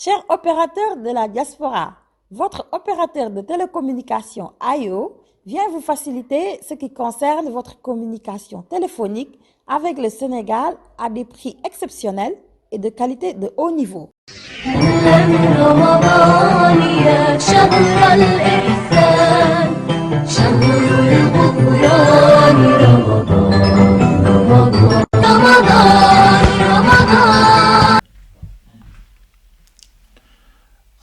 Chers opérateurs de la diaspora, votre opérateur de télécommunication AIO vient vous faciliter ce qui concerne votre communication téléphonique avec le Sénégal à des prix exceptionnels et de qualité de haut niveau.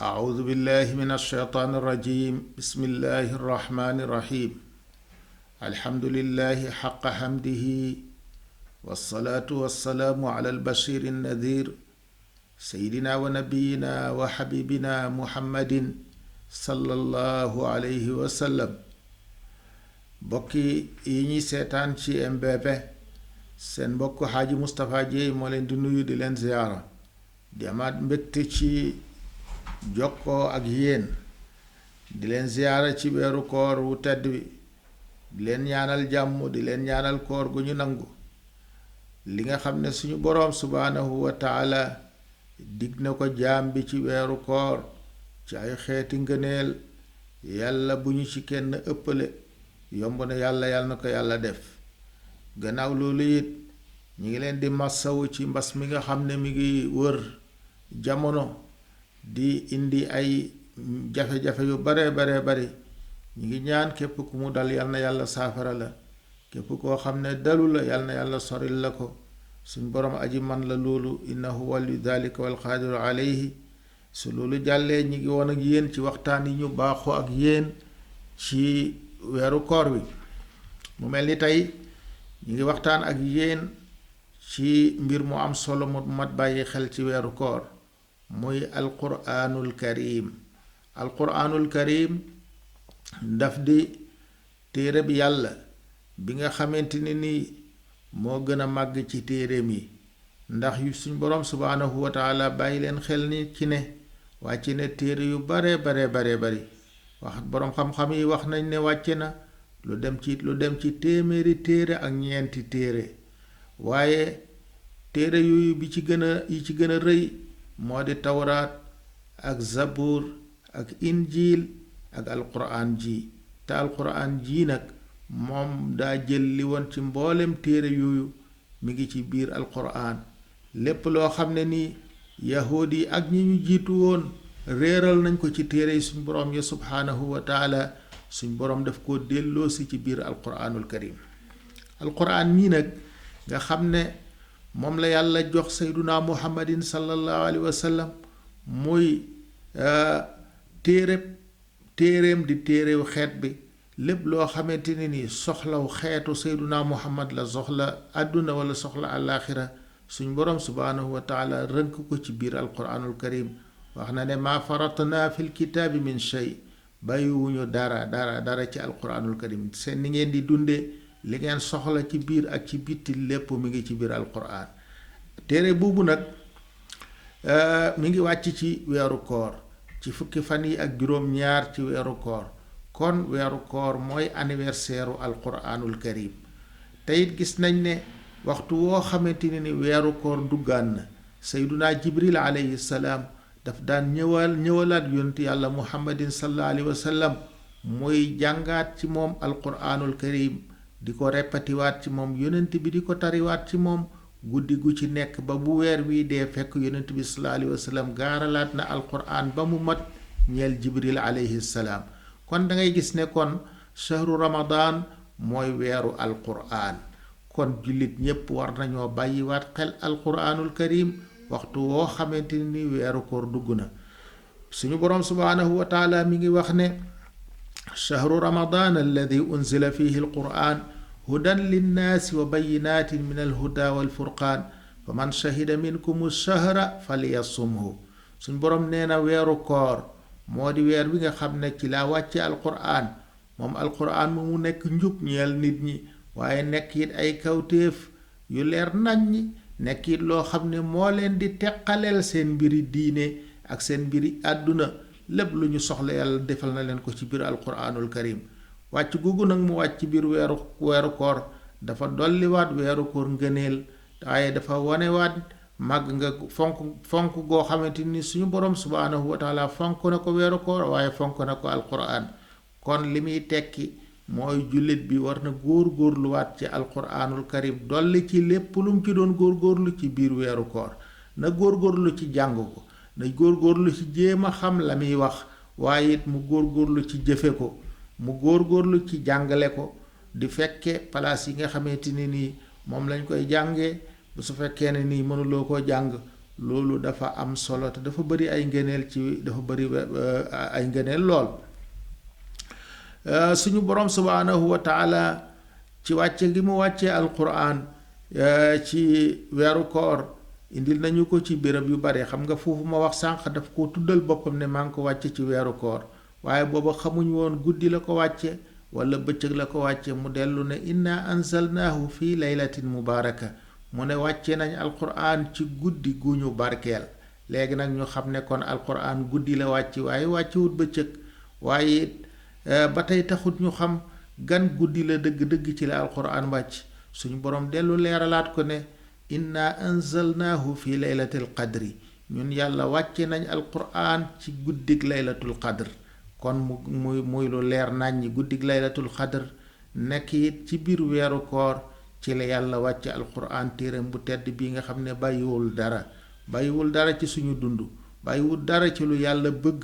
أعوذ بالله من الشيطان الرجيم بسم الله الرحمن الرحيم الحمد لله حق حمده والصلاة والسلام على البشير النذير سيدنا ونبينا وحبيبنا محمد صلى الله عليه وسلم bokki yi ñi seetaan ci MBP seen mbokk Xaaji Moustapha Dieye moo leen di nuyu di leen ziyaara di amaat mbégte ci jokkoo ak yéen di leen ziyaara ci weeru koor wu tedd wi di leen ñaanal jàmm di leen ñaanal koor gu ñu nangu li nga xam ne suñu boroom subhaanahu wa taala dig na ko jaam bi ci weeru koor ci ay xeeti ngëneel yàlla bu ñu ci kenn ëppale yomb na yàlla na ko yàlla def gannaaw loolu it ñi ngi leen di massawu ci mbas mi nga xam ne mi ngi wër jamono di indi ay jafe-jafe yu bare bari ñi ngi ñaan képp ku mu dal yal na yàlla saafara la képp koo xam ne dalu la yal na yàlla soril la ko suñ boroom aji man la loolu innahu waliyu dalika wal qaadiru alayhi su loolu jàllee ñi ngi woon ak yéen ci waxtaan yi ñu baaxoo ak yéen ci weeru koor wi mu mel ni tey ñi ngi waxtaan ak yéen ci mbir mu am solo mu mat bàyyi xel ci weeru koor muy alquraanul karim alquraanul karim daf di téere bi yàlla bi nga xamante ne ni moo gën a màgg ci téereem yi ndax yu suñ boroom subhaanahu wa taala bàyyi leen xel ni ci ne wàcce ne téere yu bare bari wax boroom xam-xam yi wax nañ ne wàcce na lu dem ci téeméeri téere ak ñeenti téere waaye téere yooyu yi ci gën a rëy moo di tawraat ak zabuur ak injiil ak alquraan ji te alquraan ji nag moom daa jël li woon ci mboolem téere yooyu mi ngi ci biir alquraan lépp loo xam ne ni yahuud yi ak ñi ñu jiitu woon réeral nañ ko ci téere yi suñ boroom ya subhaanahu wa taala suñ boroom daf ko delloosi ci biir alquraanul karim alquraan nii nag nga xam ne moom la yàlla jox sayduna muhammadin sallallahu alayhi wa sallam muy téereem di téerew xeet bi lépp loo xamante ne ni soxlaw xeetu sayduna muhammad la soxla àdduna wala soxla àllaaxira suñ boroom subhaanahu wa taala rënk ko ci biir alquraanul karim wax na ne maa faratna fil kitaabi min shay bàyyiwuñu dara ci alquraanul karim seen ni ngeen di dunde li ngeen soxla ci biir ak ci bitti lépp mi ngi ci biir alquraan téere boobu nag mi ngi wàcc ci weeru koor ci fukki fan yi ak juróom-ñaar ci weeru koor kon weeru koor mooy anniversaire u alquraanul karim te it gis nañ ne waxtu woo xamante ne ni weeru koor duggaan na sayduna jibril alayhi salaam daf daan ñëwalaat yonent yàlla muhammadin sallallahu alayhi wa sallam muy jàngaat ci moom alquraanul karim di ko repatiwaat ci moom yonent bi di ko tariwaat ci moom guddi gu ci nekk ba bu weer wii dee fekk yonent bi sallallahu alayhi wa sallam gaaralaat na alquraan ba mu mat ñeel jibril alayhi salaam kon dangay gis ne kon shahru ramadan mooy weeru alquraan kon jullit ñépp war nañoo bàyyiwaat xel alquraanul karim waxtu woo xamante ni weeru koor dugg na suñu boroom subhaanahu wa taala mi ngi wax ne shahru ramadan alladi unzila fihi alquraan hudan linnaasi wa bayinaatin min alhuda walfurqaan fa man shahida minkum shahra falyasumhu suñ boroom nee na weeru koor moo di weer wi nga xam ne ci laa wàcce alquraan moom alquraan mu nekk njub ñeel nit ñi waaye nekk it ay kawtéef yu leer naññi nekk it loo xam ne moo leen di teqaleel seen mbiri diine ak seen mbiri àdduna lépp lu ñu soxla yàlla defal na leen ko ci biir alquraanul karim wàcc googu nag mu wàcc ci biir weeru koor dafa dolliwaat weeru koor ngëneel waaye dafa wanewaat màgg nga fonk goo xamante ni suñu borom subhaanahu wa taala fonk na ko weeru koor waaye fonk na ko alquran kon li muy tekki mooy jullit bi war na góor-góorluwaat ci alquranul karim dolli ci lépp lu mu ci doon góor-góorlu ci biir weeru koor na góor-góorlu ci jàng ko na góor-góorlu ci jéem a xam la muy wax waaye it mu góor-góorlu ci jëfe ko mu góor-góorlu ci jàngale ko di fekke palaas yi nga xamante ni nii moom lañ koy jàngee bu su fekkee ne nii mënuloo koo jàng loolu dafa am solo te dafa bari ay ngëneel dafa bari ay ngëneel lool suñu borom subhaanahu wa taala ci wàcce gi mu wàccee alquran ci weeru koor indil nañu ko ci béréb yu bare xam nga foofu ma wax sànq daf ko tuddal boppam ne maa ngi ko wàcce ci weeru koor waaye booba xamuñ woon guddi la ko wàcce wala bëccëg la ko wàcce mu dellu ne inna anzalnaahu fi laylatin mubaaraka mu ne wàcce nañ alquran ci guddi gu ñu barkeel léegi nag ñu xam ne kon alquran guddi la wàcc waaye wàccewut bëccëg waaye it ba tey taxut ñu xam gan guddi la dëgg-dëgg ci la alquran wàcc suñu borom dellu leeralaat ko ne inna anzalnaahu fi laylatil qadri ñun yàlla wàcce nañ alquran ci guddig laylatul qadr kon muy lu leer naññi guddig laylatul qadr nekk it ci biir weeru koor ci la yàlla wàcce alquran téeram bu tedd bi nga xam ne bàyyiwul dara ci suñu dund bàyyiwul dara ci lu yàlla bëgg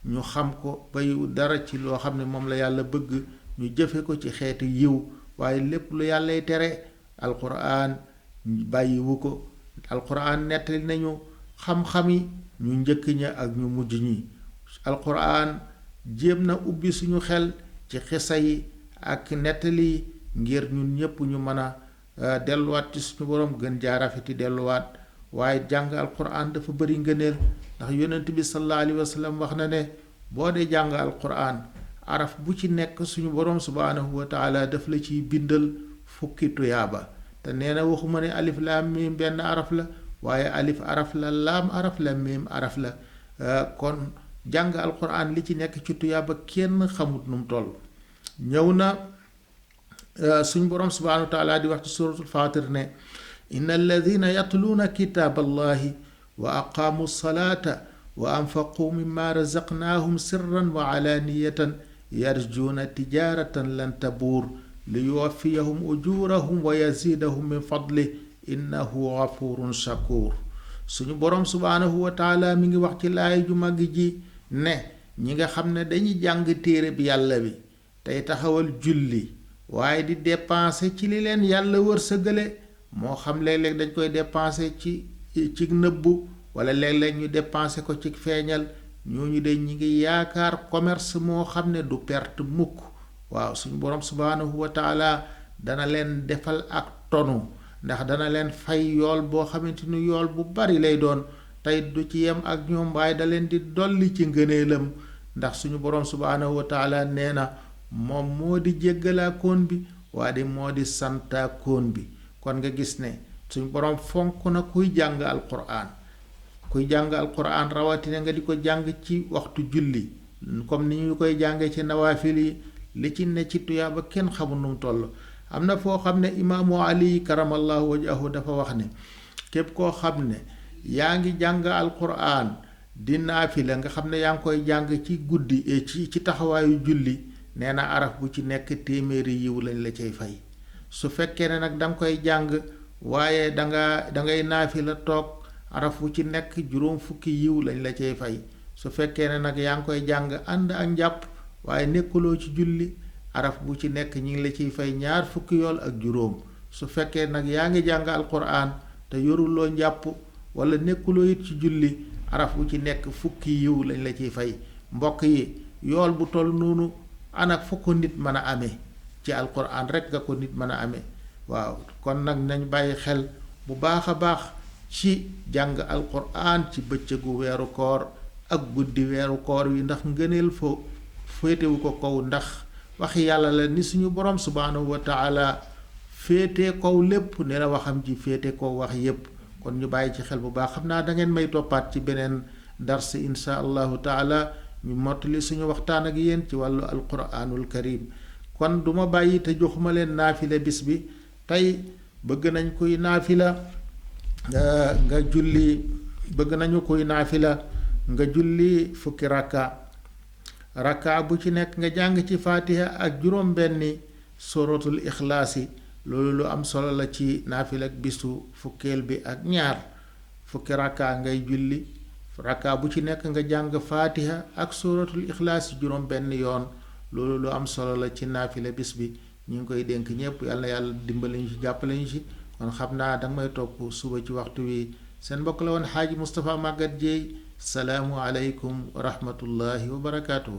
ñu xam ko bàyyiwul dara ci loo xam ne moom la yàlla bëgg ñu jëfe ko ci xeetu yiw waaye lépp lu yàllay tere alquran bàyyiwu ko alquran nettali nañu xam-xami ñu njëkk ña ak ñu mujj ñi alquran jéem na ubbi suñu xel ci xisa yi ak nettali ngir ñun ñépp ñu mën a delluwaat ci suñu borom gën jaarafeti delluwaat waaye jàng alquran dafa bari ngëneel ndax yonent bi sallallahu alayhi wa sallam wax na ne boo dee jàng alquran araf bu ci nekk suñu borom subhaanahu wa taala daf la ciy bindal fukki tuyaaba te nee na waxuma ne alif laam miim benn araf la waaye alif araf la laam araf la miim araf la kon jàng alquran li ci nekk ci tuyaaba kenn xamut nu mu toll ñëw na suñ borom subhaanahu wa taala di wax ci suratul fatir ne inna alladina yatluuna kitaaba allahi wa aqaamu salata wa anfaquu mimma razaqnaahum sirran wa alaaniyatan yarjuuna tijaaratan lan tabuur liyuwaffiyahum ujurahum wa yazidahum min fadlih innahu gafurun shakur suñu boroom subhaanahu wa taala mi ngi wax ci laay ju màgg ji ne ñi nga xam ne dañuy jàng téere bi yàlla bi tey taxawal julli waaye di dépenser ci li leen yàlla wërsëgale moo xam léeg-léeg dañ koy dépenser ci nëbbu wala léeg-léeg ñu dépenser ko ci feeñal ñooñu de ñi ngi yaakaar commerce moo xam ne du perte mukk waaw suñu boroom subhaanahu wa taala dana leen defal ak tonu ndax dana leen fay yool boo xamante ni yool bu bari lay doon tey du ci yem ak ñoom waaye da leen di dolli ci ngëneelam ndax suñu boroom subhaanahu wa taala nee na moom moo di jéggalaakoon bi waaye moo di santaakoon bi kon nga gis ne suñu boroom fonk na kuy jàng alquran rawatina nga di ko jàng ci waxtu julli comme ni ñu koy jàngee ci nawaafil yi li ci ne ci tuyaaba kenn xamul nu mu toll am na foo xam ne imaamu ali karamallahu wajhahu dafa wax ne képp koo xam ne yaa ngi jàng alquran di naafila nga xam ne yaa ngi koy jàng ci guddi ci taxawaayu julli nee na araf bu ci nekk téeméeri yiw lañ la cay fay su fekkee ne nag danga koy jàng waaye dangay naafila toog araf bu ci nekk juróom fukki yiw lañ la cay fay su fekkee ne nag yaa ngi koy jàng ànd ak njàpp waaye nekkuloo ci julli araf bu ci nekk ñi ngi la ciy fay ñaar fukki yool ak juróom su fekkee nag yaa ngi jàng alquran te yoruloo njàpp wala nekkuloo it ci julli araf bu ci nekk fukki yiw lañ la ciy fay mbokk yi yool bu toll noonu anak fu ko nit mën a amee ci alquran rek nga ko nit mën a amee waaw kon nag nañ bàyyi xel bu baax a baax ci jàng alquran ci bëccëgu weeru koor ak guddi weeru koor wi ndax ngëneel fo féetewu ko kaw ndax waxi yàlla la ni suñu borom subhaanahu wa taala féete kaw lépp ne la waxam ji féete kaw wax yépp kon ñu bàyyi ci xel bu baax xam naa dangeen may toppaat ci beneen dars insha allahu taala ñu mottali suñu waxtaan ak yéen ci wàllu alquranul karim kon duma bàyyi te joxuma leen naafila bis bi tey bëgg nañ koy naafila nga julli bëgg nañu koy naafila nga julli fukki rakka bu ci nekk nga jàng ci fatiha ak juróom benni suratul ikhlaasi loolu lu am solo la ci naafila ak bisu fukkeel bi ak ñaar fukki rakka ngay julli rakka bu ci nekk nga jàng fatiha ak suratul ikhlaasi juróom benn yoon loolu lu am solo la ci naafila bis bi ñu ngi koy dénk ñépp yàlla na yàlla dimbali ñu ci jàppale ñu ci kon xam naa danga may topp suba ci waxtu wi seen mbokk la woon xaaji Moustapha Maguette Dieye salaamu aleykum wa rahmatullahi wa barakatuhu.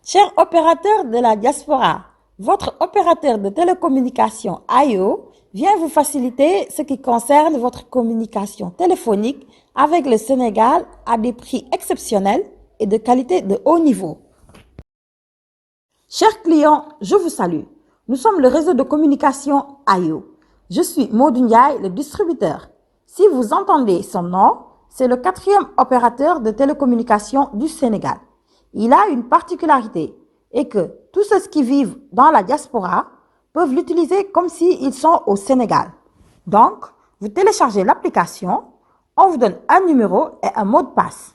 Chers opérateurs de la diaspora, votre opérateur de télécommunication AYO vient vous faciliter ce qui concerne votre communication téléphonique avec le Sénégal à des prix exceptionnels et de qualité de haut niveau. Chers clients, je vous salue. Nous sommes le réseau de communication AYO. Je suis Modou Ndiaye, le distributeur. Si vous entendez son nom, c'est le 4e opérateur de télécommunication du Sénégal. Il a une particularité et que tous ceux qui vivent dans la diaspora peuvent l'utiliser comme s'ils sont au Sénégal. Donc, vous téléchargez l'application, on vous donne un numéro et un mot de passe.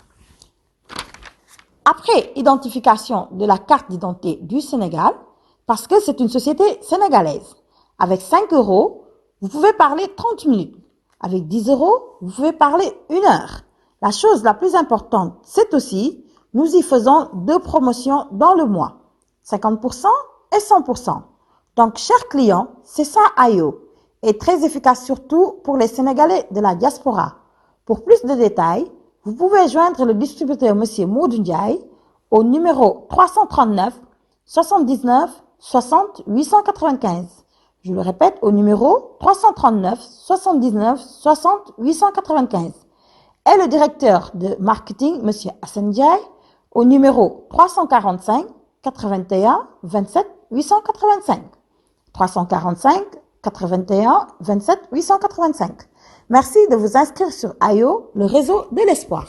Après identification de la carte d'identité du Sénégal, parce que c'est une société sénégalaise, avec 5 €, vous pouvez parler 30 minutes. Avec 10 €, vous pouvez parler 1 heure. La chose la plus importante, c'est aussi, nous y faisons 2 promotions dans le mois, 50% et 100%. Donc, chers clients, c'est ça AYO, et très efficace surtout pour les Sénégalais de la diaspora. Pour plus de détails, vous pouvez joindre le distributeur Monsieur Modou Ndiaye au numéro 339 79 60 895. Je le répète, au numéro 339 79 60 895. Et le directeur de marketing, M. Hassan Ndiaye, au numéro 345 81 27 885. 345 81 27 885. Merci de vous inscrire sur AYO, le réseau de l'espoir.